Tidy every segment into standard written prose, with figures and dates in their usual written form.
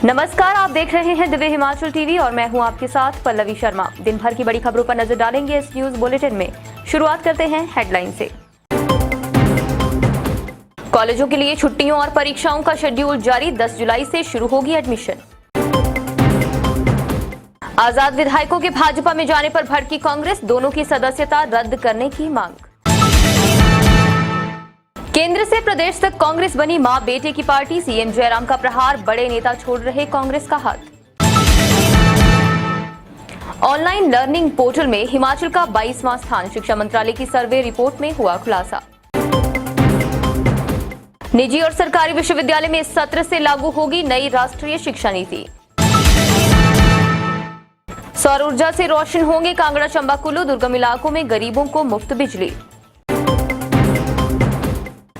नमस्कार, आप देख रहे हैं दिव्य हिमाचल टीवी और मैं हूं आपके साथ पल्लवी शर्मा। दिन भर की बड़ी खबरों पर नजर डालेंगे इस न्यूज बुलेटिन में। शुरुआत करते हैं हेडलाइन से। कॉलेजों के लिए छुट्टियों और परीक्षाओं का शेड्यूल जारी, 10 जुलाई से शुरू होगी एडमिशन। आजाद विधायकों के भाजपा में जाने पर भड़की कांग्रेस, दोनों की सदस्यता रद्द करने की मांग। केंद्र से प्रदेश तक कांग्रेस बनी मां बेटे की पार्टी, सीएम जयराम का प्रहार, बड़े नेता छोड़ रहे कांग्रेस का हाथ। ऑनलाइन लर्निंग पोर्टल में हिमाचल का 22वां स्थान, शिक्षा मंत्रालय की सर्वे रिपोर्ट में हुआ खुलासा। निजी और सरकारी विश्वविद्यालय में इस सत्र से लागू होगी नई राष्ट्रीय शिक्षा नीति। सौर ऊर्जा से रोशन होंगे कांगड़ा, चंबा, कुल्लू, दुर्गम इलाकों में गरीबों को मुफ्त बिजली।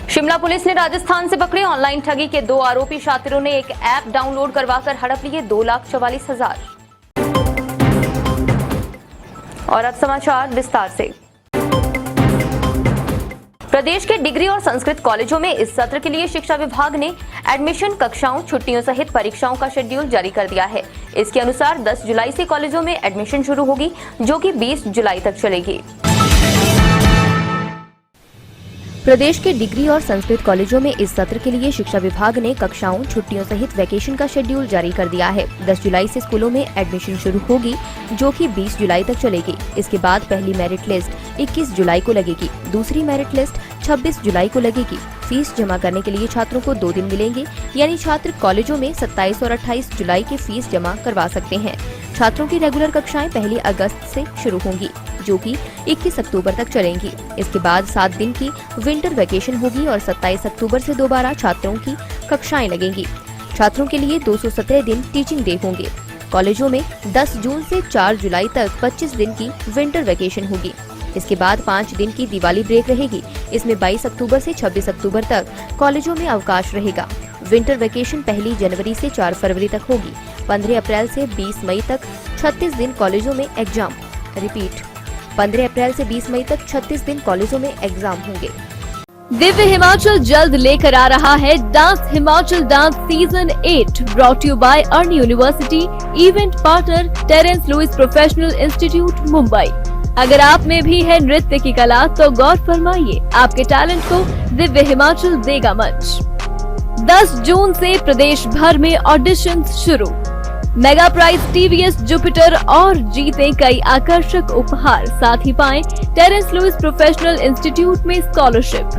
शिमला पुलिस ने राजस्थान से पकड़े ऑनलाइन ठगी के 2 आरोपी छात्रों ने एक ऐप डाउनलोड करवाकर हड़प लिए 2,44,000। और अब समाचार विस्तार से। प्रदेश के डिग्री और संस्कृत कॉलेजों में इस सत्र के लिए शिक्षा विभाग ने एडमिशन, कक्षाओं, छुट्टियों सहित परीक्षाओं का शेड्यूल जारी कर दिया है। इसके अनुसार 10 जुलाई से कॉलेजों में एडमिशन शुरू होगी, जो कि 20 जुलाई तक चलेगी। प्रदेश के डिग्री और संस्कृत कॉलेजों में इस सत्र के लिए शिक्षा विभाग ने कक्षाओं, छुट्टियों सहित वैकेशन का शेड्यूल जारी कर दिया है। 10 जुलाई से स्कूलों में एडमिशन शुरू होगी, जो कि 20 जुलाई तक चलेगी। इसके बाद पहली मेरिट लिस्ट 21 जुलाई को लगेगी, दूसरी मेरिट लिस्ट 26 जुलाई को लगेगी। फीस जमा करने के लिए छात्रों को 2 दिन मिलेंगे, यानी छात्र कॉलेजों में 27 और 28 जुलाई की फीस जमा करवा सकते हैं। छात्रों की रेगुलर कक्षाएं 1 अगस्त से शुरू होंगी, जो कि 21 अक्टूबर तक चलेंगी। इसके बाद 7 दिन की विंटर वैकेशन होगी और 27 अक्टूबर से दोबारा छात्रों की कक्षाएं लगेंगी। छात्रों के लिए 217 दिन टीचिंग डे होंगे। कॉलेजों में 10 जून से 4 जुलाई तक 25 दिन की विंटर वैकेशन होगी। इसके बाद 5 दिन की दिवाली ब्रेक रहेगी। इसमें 22 अक्टूबर से 26 अक्टूबर तक कॉलेजों में अवकाश रहेगा। विंटर वैकेशन 1 जनवरी से 4 फरवरी तक होगी। 15 अप्रैल से 20 मई तक 36 दिन कॉलेजों में एग्जाम। रिपीट, 15 अप्रैल से 20 मई तक 36 दिन कॉलेजों में एग्जाम होंगे। दिव्य हिमाचल जल्द लेकर आ रहा है dance Himachal dance season 8, brought you by Arni university, event partner Terence Lewis professional institute Mumbai. अगर आप में भी है नृत्य की कला तो गौर फरमाइए, आपके टैलेंट को दिव्य हिमाचल देगा मंच। 10 जून से प्रदेश भर में ऑडिशंस शुरू। मेगा प्राइज टीवीएस जुपिटर और जीते कई आकर्षक उपहार, साथ ही पाएं टेरेंस लुइस प्रोफेशनल इंस्टीट्यूट में स्कॉलरशिप।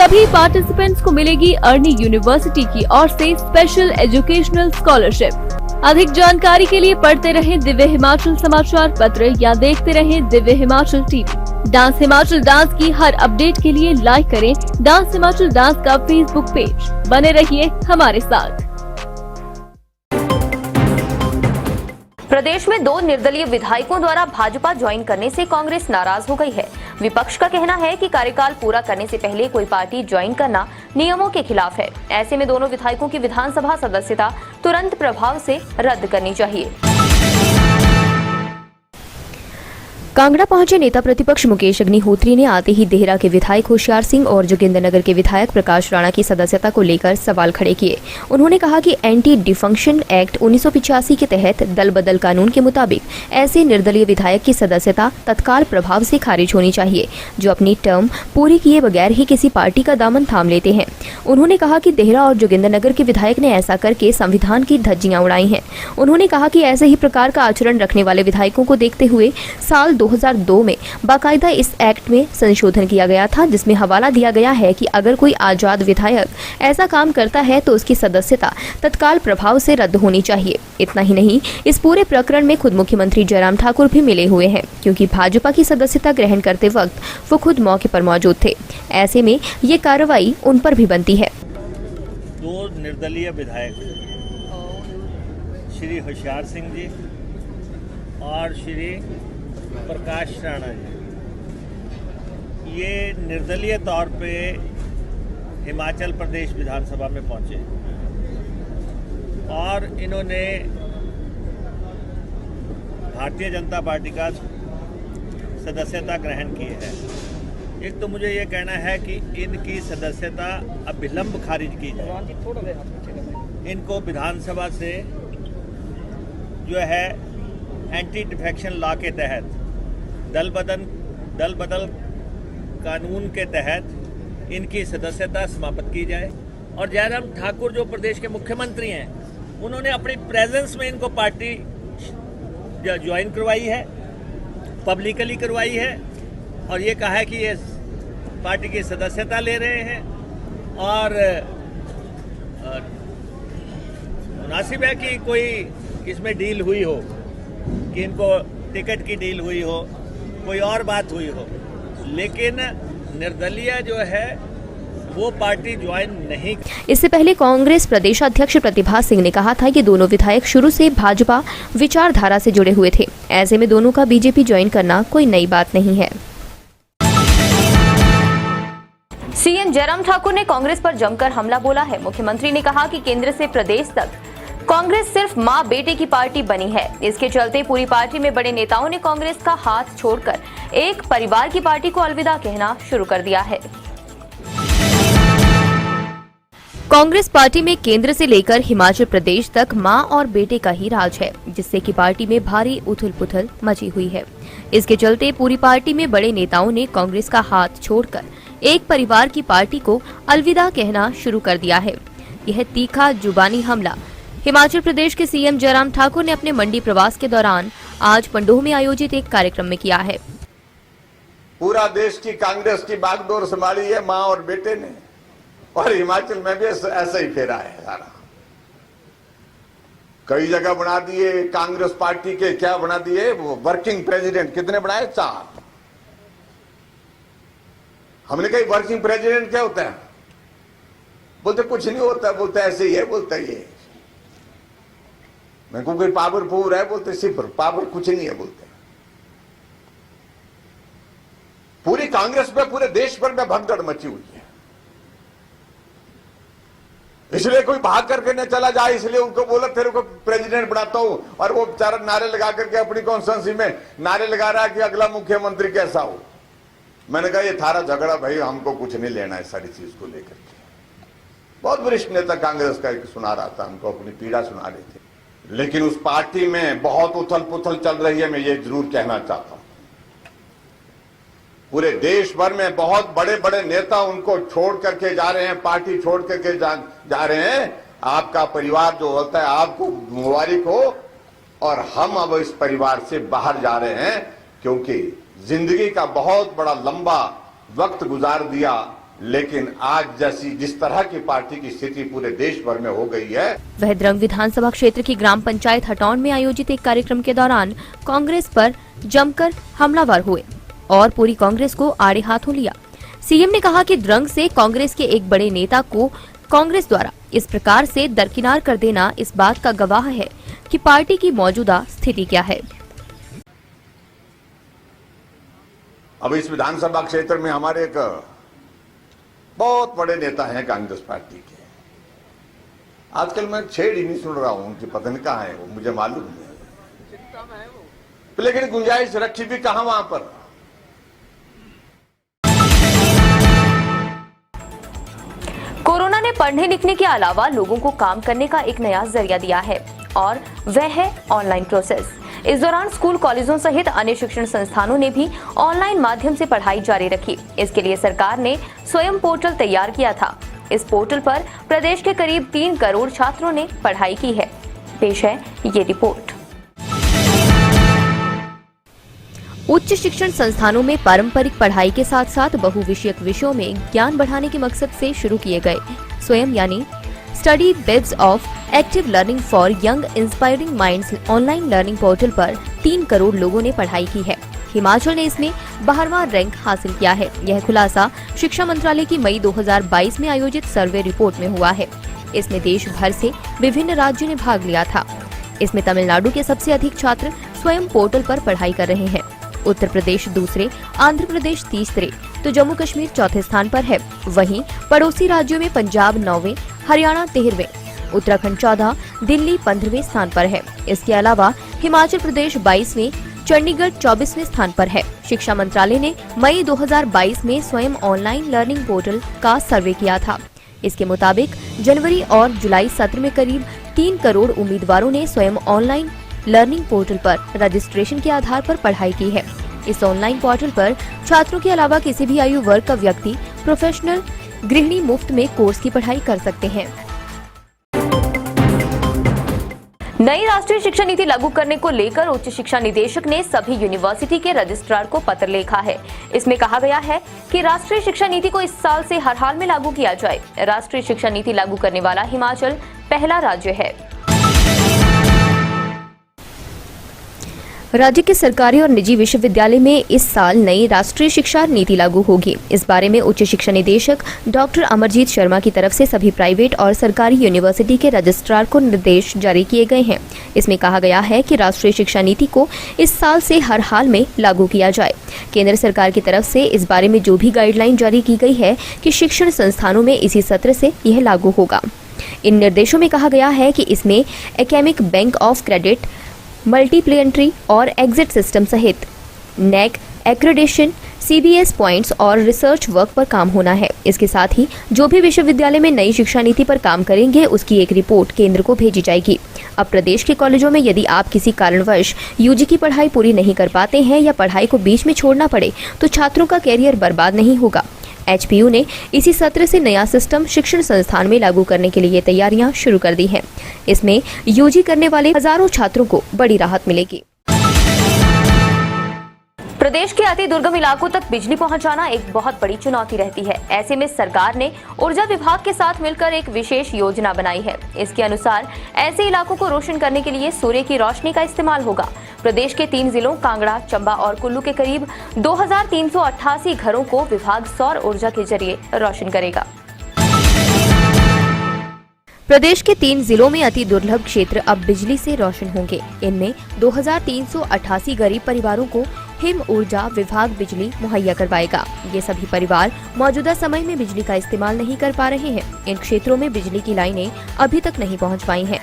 सभी पार्टिसिपेंट्स को मिलेगी अर्नी यूनिवर्सिटी की ओर से स्पेशल एजुकेशनल स्कॉलरशिप। अधिक जानकारी के लिए पढ़ते रहें दिव्य हिमाचल समाचार पत्र या देखते रहें Divya Himachal TV. Dance Himachal dance की हर अपडेट के लिए लाइक करें डांस हिमाचल डांस का फेसबुक पेज। बने रहिए हमारे साथ। प्रदेश में 2 निर्दलीय विधायकों द्वारा भाजपा ज्वाइन करने से कांग्रेस नाराज हो गई है। विपक्ष का कहना है कि कार्यकाल पूरा करने से पहले कोई पार्टी ज्वाइन करना नियमों के खिलाफ है। ऐसे में दोनों विधायकों की विधानसभा सदस्यता तुरंत प्रभाव से रद्द करनी चाहिए। कांगड़ा पहुंचे नेता प्रतिपक्ष मुकेश अग्निहोत्री ने आते ही देहरा के विधायक होशियार सिंह और जोगिंद्रनगर के विधायक प्रकाश राणा की सदस्यता को लेकर सवाल खड़े किए। उन्होंने कहा कि एंटी डिफंक्शन एक्ट 1985 के तहत दल बदल कानून के मुताबिक ऐसे निर्दलीय विधायक की सदस्यता तत्काल प्रभाव से खारिज होनी चाहिए, जो अपनी टर्म पूरी किए बगैर ही किसी पार्टी का दामन थाम लेते हैं। उन्होंने कहा कि देहरा और जोगिंद्रनगर के विधायक ने ऐसा करके संविधान की धज्जियां उड़ाई हैं। उन्होंने कहा कि ऐसे ही प्रकार का आचरण रखने वाले विधायकों को देखते हुए साल 2002 में बाकायदा इस एक्ट में संशोधन किया गया था, जिसमें हवाला दिया गया है कि अगर कोई आजाद विधायक ऐसा काम करता है तो उसकी सदस्यता तत्काल प्रभाव से रद्द होनी चाहिए। इतना ही नहीं, इस पूरे प्रकरण में खुद मुख्यमंत्री जयराम ठाकुर भी मिले हुए हैं, क्योंकि भाजपा की सदस्यता ग्रहण करते वक्त वो खुद मौके पर मौजूद थे। ऐसे में ये कार्रवाई उन पर भी बनती है। 2 निर्दलीय विधायक श्री होशियार सिंह जी और श्री प्रकाश राणा जी, ये निर्दलीय तौर पे हिमाचल प्रदेश विधानसभा में पहुंचे और इन्होंने भारतीय जनता पार्टी का सदस्यता ग्रहण की है। एक तो मुझे ये कहना है कि इनकी सदस्यता अविलंब खारिज की जाए। इनको विधानसभा से जो है एंटी डिफेक्शन लॉ के तहत दल बदल कानून के तहत इनकी सदस्यता समाप्त की जाए। और जयराम ठाकुर जो प्रदेश के मुख्यमंत्री हैं, उन्होंने अपनी प्रेजेंस में इनको पार्टी ज्वाइन करवाई है, पब्लिकली करवाई है और ये कहा है कि ये पार्टी की सदस्यता ले रहे हैं। और मुनासिब है कि कोई इसमें डील हुई हो, कि इनको टिकट की डील हुई हो, कोई और बात हुई हो, लेकिन निर्दलीय जो है वो पार्टी ज्वाइन नहीं। इससे पहले कांग्रेस प्रदेशाध्यक्ष प्रतिभा सिंह ने कहा था कि दोनों विधायक शुरू से भाजपा विचारधारा से जुड़े हुए थे, ऐसे में दोनों का बीजेपी ज्वाइन करना कोई नई बात नहीं है। सीएम जयराम ठाकुर ने कांग्रेस पर जमकर हमला बोला है। मुख्यमंत्री ने कहा कि केंद्र से प्रदेश तक कांग्रेस सिर्फ मां बेटे की पार्टी बनी है। इसके चलते पूरी पार्टी में बड़े नेताओं ने कांग्रेस का हाथ छोड़कर एक परिवार की पार्टी को अलविदा कहना शुरू कर दिया है। कांग्रेस पार्टी में केंद्र से लेकर हिमाचल प्रदेश तक मां और बेटे का ही राज है, जिससे कि पार्टी में भारी उथल-पुथल मची हुई है। इसके चलते पूरी पार्टी में बड़े नेताओं ने कांग्रेस का हाथ छोड़कर एक परिवार की पार्टी को अलविदा कहना शुरू कर दिया है। यह तीखा जुबानी हमला हिमाचल प्रदेश के सीएम जयराम ठाकुर ने अपने मंडी प्रवास के दौरान आज पंडोह में आयोजित एक कार्यक्रम में किया है। पूरा देश की कांग्रेस की बागडोर संभाली है मां और बेटे ने, और हिमाचल में भी ऐसा ही फेरा है सारा। कई जगह बना दिए कांग्रेस पार्टी के, क्या बना दिए वर्किंग प्रेसिडेंट। कितने बनाए? 4। हमने कही वर्किंग प्रेसिडेंट क्या होता है? बोलते कुछ नहीं होता, बोलते ऐसे ही है, बोलते ये मैं को कोई पावरफुल है, बोलते सिर्फ पावर कुछ नहीं है, बोलते पूरी कांग्रेस में पूरे देश भर में भगदड़ मची हुई है। इसलिए कोई भाग करके न चला जाए, इसलिए उनको बोला तेरे को प्रेसिडेंट बनाता हूं, और वो बेचारा नारे लगा करके अपनी कॉन्स्टिट्यूंसी में नारे लगा रहा है कि अगला मुख्यमंत्री कैसा हो। मैंने कहा ये थारा झगड़ा भाई, हमको कुछ नहीं लेना है सारी चीज को लेकर के। बहुत वरिष्ठ नेता कांग्रेस का एक सुना रहा था, हमको अपनी पीड़ा सुना रहे थे। लेकिन उस पार्टी में बहुत उथल पुथल चल रही है, मैं ये जरूर कहना चाहता हूं। पूरे देश भर में बहुत बड़े बड़े नेता उनको छोड़ करके जा रहे हैं, पार्टी छोड़ करके जा रहे हैं। आपका परिवार जो होता है, आपको मुबारक हो। और हम अब इस परिवार से बाहर जा रहे हैं, क्योंकि जिंदगी का बहुत बड़ा लंबा वक्त गुजार दिया, लेकिन आज जैसी जिस तरह की पार्टी की स्थिति पूरे देश भर में हो गई है। वह द्रंग विधानसभा क्षेत्र की ग्राम पंचायत हटौन में आयोजित एक कार्यक्रम के दौरान कांग्रेस पर जमकर हमलावर हुए और पूरी कांग्रेस को आड़े हाथों लिया। सीएम ने कहा कि द्रंग से कांग्रेस के एक बड़े नेता को कांग्रेस द्वारा इस प्रकार से दरकिनार कर देना इस बात का गवाह है कि पार्टी की मौजूदा स्थिति क्या है। अब इस विधानसभा क्षेत्र में हमारे एक बहुत बड़े नेता हैं कांग्रेस पार्टी के। आजकल मैं छेड़ ही नहीं सुन रहा हूं, उनकी पता नहीं कहां है, वो मुझे मालूम नहीं, लेकिन गुंजाइश रखी भी कहां वहां पर। कोरोना ने पढ़ने लिखने के अलावा लोगों को काम करने का एक नया जरिया दिया है, और वह है ऑनलाइन प्रोसेस। इस दौरान स्कूल, कॉलेजों सहित अन्य शिक्षण संस्थानों ने भी ऑनलाइन माध्यम से पढ़ाई जारी रखी। इसके लिए सरकार ने स्वयं पोर्टल तैयार किया था। इस पोर्टल पर प्रदेश के करीब 3 करोड़ छात्रों ने पढ़ाई की है। पेश है ये रिपोर्ट। उच्च शिक्षण संस्थानों में पारंपरिक पढ़ाई के साथ साथ बहुविषयक विषयों में ज्ञान बढ़ाने के मकसद से शुरू किए गए स्वयं यानी study bibs of active learning for young inspiring minds online learning portal पर 3 करोड़ लोगों ने पढ़ाई की है। हिमाचल ने इसमें 12वां रैंक हासिल किया है। यह खुलासा शिक्षा मंत्रालय की मई 2022 में आयोजित सर्वे रिपोर्ट में हुआ है। इसमें देश भर से विभिन्न राज्यों ने भाग लिया था। इसमें तमिलनाडु के सबसे अधिक छात्र स्वयं पोर्टल पर पढ़ाई कर रहे हैं। उत्तर प्रदेश दूसरे, आंध्र प्रदेश तीसरे, तो जम्मू कश्मीर चौथे स्थान पर है। वहीं पड़ोसी राज्यों में पंजाब 9वें, हरियाणा 13वें, उत्तराखंड 14, दिल्ली 15वें स्थान पर है। इसके अलावा हिमाचल प्रदेश 22वें, चंडीगढ़ 24वें स्थान पर है। शिक्षा मंत्रालय ने मई 2022 में स्वयं ऑनलाइन लर्निंग पोर्टल का सर्वे किया था। इसके मुताबिक जनवरी और जुलाई सत्र में करीब 3 करोड़ उम्मीदवारों ने स्वयं ऑनलाइन लर्निंग पोर्टल पर रजिस्ट्रेशन के आधार पर पढ़ाई की है। इस ऑनलाइन पोर्टल पर छात्रों के अलावा किसी भी आयु वर्ग का व्यक्ति, प्रोफेशनल, गृहिणी मुफ्त में कोर्स की पढ़ाई कर सकते हैं। नई राष्ट्रीय शिक्षा नीति लागू करने को लेकर उच्च शिक्षा निदेशक ने सभी यूनिवर्सिटी के रजिस्ट्रार को पत्र लिखा है। इसमें कहा गया है कि राष्ट्रीय शिक्षा नीति को इस साल से हर हाल में लागू किया जाए। राष्ट्रीय शिक्षा नीति लागू करने वाला हिमाचल पहला राज्य है। राज्य के सरकारी और निजी विश्वविद्यालय में इस साल नई राष्ट्रीय शिक्षा नीति लागू होगी। इस बारे में उच्च शिक्षा निदेशक डॉक्टर अमरजीत शर्मा की तरफ से सभी प्राइवेट और सरकारी यूनिवर्सिटी के रजिस्ट्रार को निर्देश जारी किए गए हैं। इसमें कहा गया है कि राष्ट्रीय शिक्षा नीति को इस साल से हर हाल में लागू किया जाए। केंद्र सरकार की तरफ से इस बारे में जो भी गाइडलाइन जारी की गई है कि शिक्षण संस्थानों में इसी सत्र से यह लागू होगा। इन निर्देशों में कहा गया है कि इसमें academic bank of credit, multiply और एग्जिट सिस्टम सहित नेक, एक्रेडिशन, CBS पॉइंट्स और रिसर्च वर्क पर काम होना है। इसके साथ ही जो भी विश्वविद्यालय में नई शिक्षा नीति पर काम करेंगे उसकी एक रिपोर्ट केंद्र को भेजी जाएगी। अब प्रदेश के कॉलेजों में यदि आप किसी कारणवश UG की पढ़ाई पूरी नहीं कर पाते हैं या पढ़ाई को बीच में छोड़ना पड़े तो छात्रों का कैरियर बर्बाद नहीं होगा। HPU ने इसी सत्र से नया सिस्टम शिक्षण संस्थान में लागू करने के लिए तैयारियां शुरू कर दी हैं। इसमें UG करने वाले हजारों छात्रों को बड़ी राहत मिलेगी। प्रदेश के अति दुर्गम इलाकों तक बिजली पहुंचाना एक बहुत बड़ी चुनौती रहती है। ऐसे में सरकार ने ऊर्जा विभाग के साथ मिलकर एक विशेष योजना बनाई है। इसके अनुसार ऐसे इलाकों को रोशन करने के लिए सूर्य की रोशनी का इस्तेमाल होगा। प्रदेश के 3 जिलों कांगड़ा, चंबा और कुल्लू के करीब 2388 घरों को विभाग सौर ऊर्जा के जरिए रोशन करेगा। प्रदेश के 3 जिलों में अति दुर्लभ क्षेत्र अब बिजली से रोशन होंगे। इनमें 2388 गरीब परिवारों को हिम ऊर्जा विभाग बिजली मुहैया करवाएगा। ये सभी परिवार मौजूदा समय में बिजली का इस्तेमाल नहीं कर पा रहे हैं। इन क्षेत्रों में बिजली की लाइनें अभी तक नहीं पहुंच पाई हैं।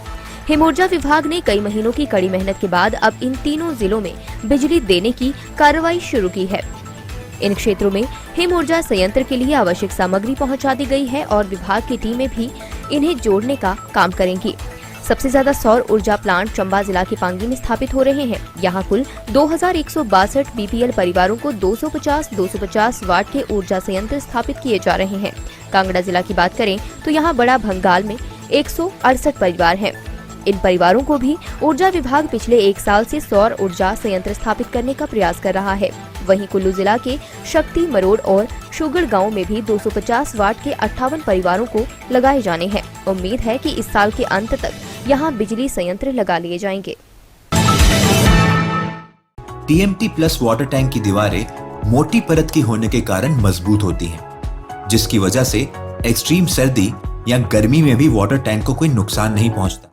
हिम ऊर्जा विभाग ने कई महीनों की कड़ी मेहनत के बाद अब इन तीनों जिलों में बिजली देने की कार्रवाई शुरू की है। इन क्षेत्रों में हिम ऊर्जा संयंत्र के लिए आवश्यक सामग्री पहुंचा दी गई है और विभाग की टीमें भी इन्हें जोड़ने का काम करेंगी। सबसे ज्यादा सौर ऊर्जा प्लांट चंबा जिला के पांगी में स्थापित हो रहे हैं। यहाँ कुल 2162 BPL परिवारों को 250 वाट के ऊर्जा संयंत्र स्थापित किए जा रहे हैं। कांगड़ा जिला की बात करें तो यहाँ बड़ा भंगाल में 168 परिवार हैं। इन परिवारों को भी ऊर्जा विभाग पिछले 1 साल से सौर ऊर्जा संयंत्र स्थापित करने का प्रयास कर रहा है। वहीं कुल्लू जिला के शक्ति, मरोड़ और शुगड़ गांव में भी 250 वाट के 58 परिवारों को लगाए जाने हैं। उम्मीद है कि इस साल के अंत तक यहां बिजली संयंत्र लगा लिए जाएंगे। TMT प्लस वाटर टैंक की दीवारें मोटी परत की होने के कारण मजबूत होती हैं, जिसकी वजह से एक्सट्रीम सर्दी या गर्मी में भी वाटर टैंक को कोई नुकसान नहीं पहुंचता।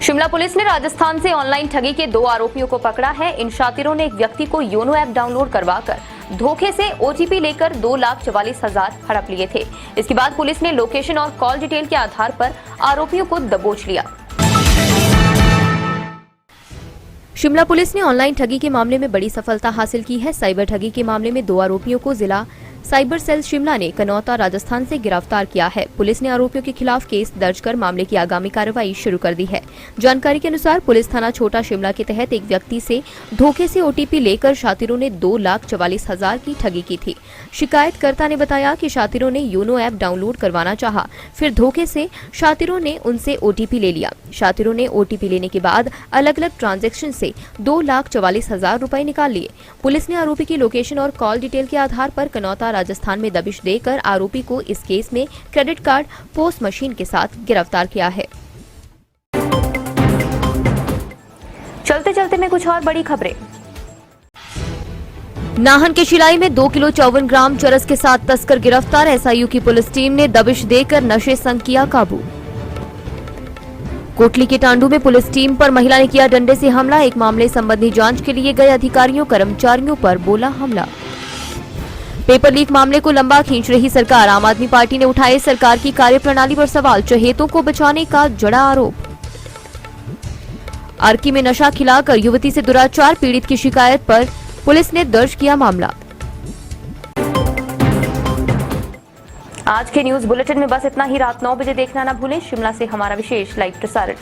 शिमला पुलिस ने राजस्थान से ऑनलाइन ठगी के 2 आरोपियों को पकड़ा है। इन शातिरों ने एक व्यक्ति को योनो ऐप डाउनलोड करवाकर धोखे से OTP लेकर 2,44,000 हड़प लिए थे। इसके बाद पुलिस ने लोकेशन और कॉल डिटेल के आधार पर आरोपियों को दबोच लिया। शिमला पुलिस ने ऑनलाइन ठगी के मामले में बड़ी सफलता हासिल की है। साइबर ठगी के मामले में 2 आरोपियों को जिला साइबर सेल शिमला ने कनौता राजस्थान से गिरफ्तार किया है। पुलिस ने आरोपियों के खिलाफ केस दर्ज कर मामले की आगामी कार्रवाई शुरू कर दी है। जानकारी के अनुसार पुलिस थाना छोटा शिमला के तहत एक व्यक्ति से धोखे से OTP लेकर शातिरों ने 2,44,000 की ठगी की थी। शिकायतकर्ता ने बताया कि शातिरों ने योनो ऐप डाउनलोड करवाना चाहा, फिर धोखे से शातिरों ने उनसे OTP ले लिया। शातिरों ने OTP लेने के बाद अलग अलग ट्रांजैक्शन से 2,44,000 रुपए निकाल लिए। पुलिस ने आरोपी की लोकेशन और कॉल डिटेल के आधार पर कनौता राजस्थान में दबिश देकर आरोपी को इस केस में क्रेडिट कार्ड पोस्ट मशीन के साथ गिरफ्तार किया है। चलते चलते में कुछ और बड़ी खबरें। नाहन के शिलाई में 2 किलो 54 ग्राम चरस के साथ तस्कर गिरफ्तार। SIU की पुलिस टीम ने दबिश देकर नशे संग किया काबू। कोटली के टांडू में पुलिस टीम पर महिला ने किया डंडे से हमला। एक मामले संबंधी जांच के लिए गए अधिकारियों कर्मचारियों पर बोला हमला। पेपर लीक मामले को लंबा खींच रही सरकार। आम आदमी पार्टी ने उठाए सरकार की कार्यप्रणाली पर सवाल। चहेतों को बचाने का जड़ा आरोप। अर्की में नशा खिलाकर युवती से दुराचार पीड़ित की शिकायत पर पुलिस ने दर्ज किया मामला। आज के न्यूज बुलेटिन में बस इतना ही। रात 9 बजे देखना न भूलें शिमला से हमारा विशेष लाइव प्रसारण।